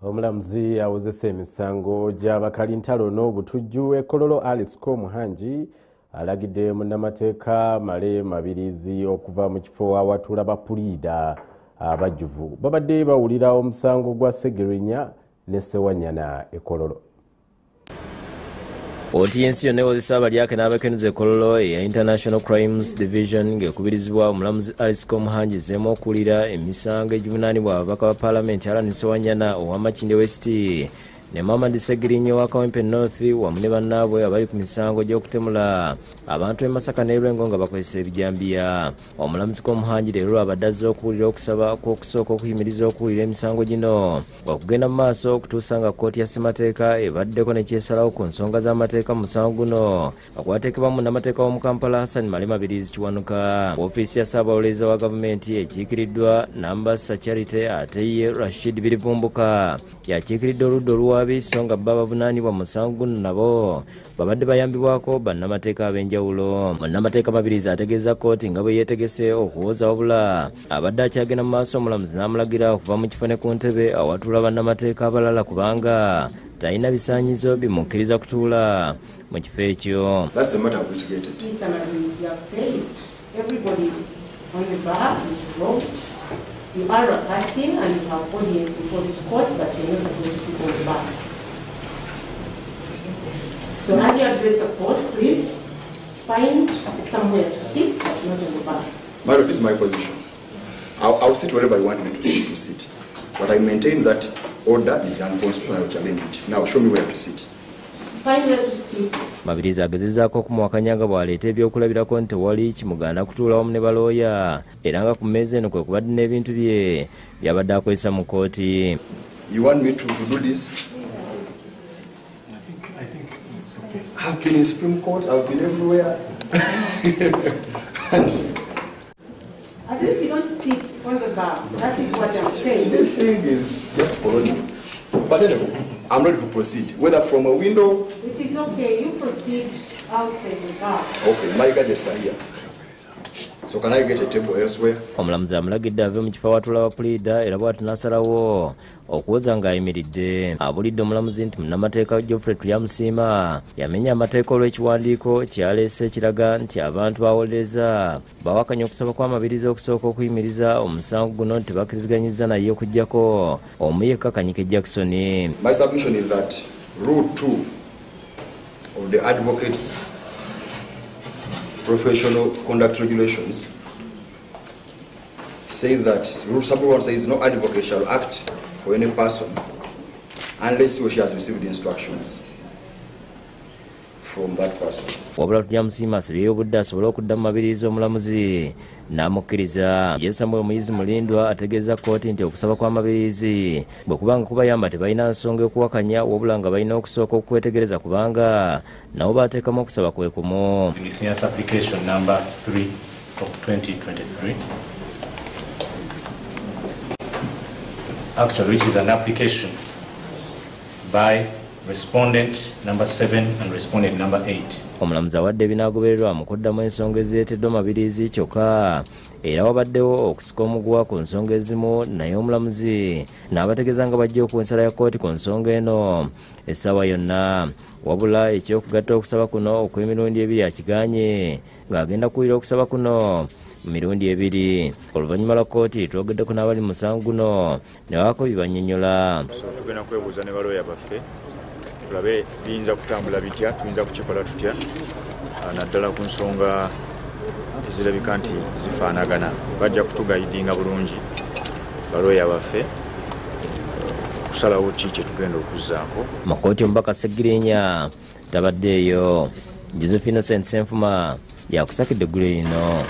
Omulamuzi awozesa emisango gy'abakalintalo n'obutujju Kololo Alice Muhangi alagidde munnamateeka Male Mabiriizi okuva mu kifo awatuula BAPULIIDA abajjuvu babadde bawulira omusango gwa Ssegirinnya ne Ssewannyana Kololo. Kkooti y'ensi yonna ewozesa abalyake n'abakenuza Kololo eya International Crimes Division ng'ekubirizibwa omulamuzi Alice Muhangi ezzeemu okuwulira emisango egivunaanibwa ababaka ba Paalamenti Alani Ssewannyana owa Makindye West ne Mamadi Ssegirinnya owa Kawempe North wamu ne bannaabwe abali ku misango gy'okutemula abantu e Masaka ne Lwengo nga bakozesa ebijambiya. Omulamuzi Muhangi leero abadde azze okuwulira okusaba kw'okusooka okuyimiriza okuwulira emisango gino okugenda mu maaso okutuusa nga kkooti ya ssemateeka ebaddeko ne kyesalawo ku nsonga z'amateeka mu musango guno ogwateekebwa munnamateeka w'omu Kampala Hassan Male Mabiriizi Kiwanuka. Ofiisi ya Ssaabawolereza wa gavumenti ekiikiriddwa Nambassa Charity ate ye Rashid Birivumbuka yakiikiridde oludda oluwaabi so nga bba abavunaanibwa mu musango guno nabo babadde bayambibwako bannamateeka ab'enjawulo. Munnamateeka Mabiriizi ategeeza kkooti nga bwe yeetegese okuwoza wabula abadde akyagenda mu maaso omulamuzi n'amulagira okuva mu kifo ne ku ntebe awatuula bannamateeka abalala kubanga talina bisaanyizo bimukkiriza kutuula mu kifo ekyo. You are a party and you have audience before this court, but you're not supposed to sit on the bar. So as you address the court, please find somewhere to sit, but not on the bar. Madam, this is my position. I'll sit wherever you want me to sit. But I maintain that order is unconstitutional. Challenge it. Now show me where to sit. Find where to sit. Mabiriizi agezezzaako okumuwakanya nga bw'aleeta ebyokulabirako nti tewali kimugaana kutuula wamu ne balooya era nga ku mmeeza eno kwe kubadde n'ebintu bye byabadde akozesa mu kkooti. You want me to do this? I think it's okay. I've been in Supreme Court, I've been everywhere. And at least you don't sit on the bar. That is what I'm saying. The thing is just colonial. But anyway, I'm ready to proceed. Whether from a window. It is okay. You proceed outside the bar. Okay, my gadgets are here. So can I get a table elsewhere? Omulamuzi amulagidde ave mu kifo awatuula BAPULIIDA era bw'ati n'asalawo okuwoza ng'ayimiridde. Abulidde omulamuzi nti munnamateeka Geoffrey Tulyamusiima yamenya amateeka olw'ekiwandiiko kyaleese kiraga nti abantu bawolereza bawakanya okusaba kwa Mabiriizi okusooka okuyimiriza omusango guno nti bakkiriziganyizza naye okuggyako omu yekka Kanyike Jackson. My submission is that Rule 2 of the Advocates Professional Conduct Regulations say that Rule Sub 1 says no advocate shall act for any person unless he or she has received instructions from that person. Wabula Tulyamusiima asabyeyo obudde asobole okuddamu Mabiriizi omulamuzi n'amukkiriza. Ye Samuel Muyizi Mulindwa ategeeza kkooti nti okusaba kwa Mabiriizi bwe kubanga kubayamba tebalina nsonga okuwakanya wabula nga balina okusooka okwetegereza kubanga nabo baateekamu okusaba kwe kumu. License application number 3 of 2023. Actually, which is an application by respondent number 7 and respondent number 8. Omulamuzi awadde ebinaagobererwa mu kuddamu ensonga ezireeteddwa Mabiriizi kyokka era wabaddewo okusika omuguwa ku nsonga ezimu naye omulamuzi n'abategeeza nga bajja okuwa ensala ya kkooti ku nsonga eno essaawa yonna. Wabula ekyokugatta okusaba kuno okw'emirundi ebiri akigaanye ng'agenda kuwulira okusaba kuno mu mirundi ebiri. Oluvannyuma lwa kkooti twogeddeko n'abali mu musango guno ne baako bye bannyonnyola. So tugenda kwebuuza ne balooya baffe tulabe biyinza kutambula bitya, tuyinza kukikola tutya naddala ku nsonga ezirabika nti zifaanagana. Bajja kutugayidinga bulungi balooya baffe kusalawo ki kye tugenda okuzzaako. Mu kkooti omubaka Ssegirinnya tabaddeeyo. Josephine Senfuma yakusakidde eggulo lino.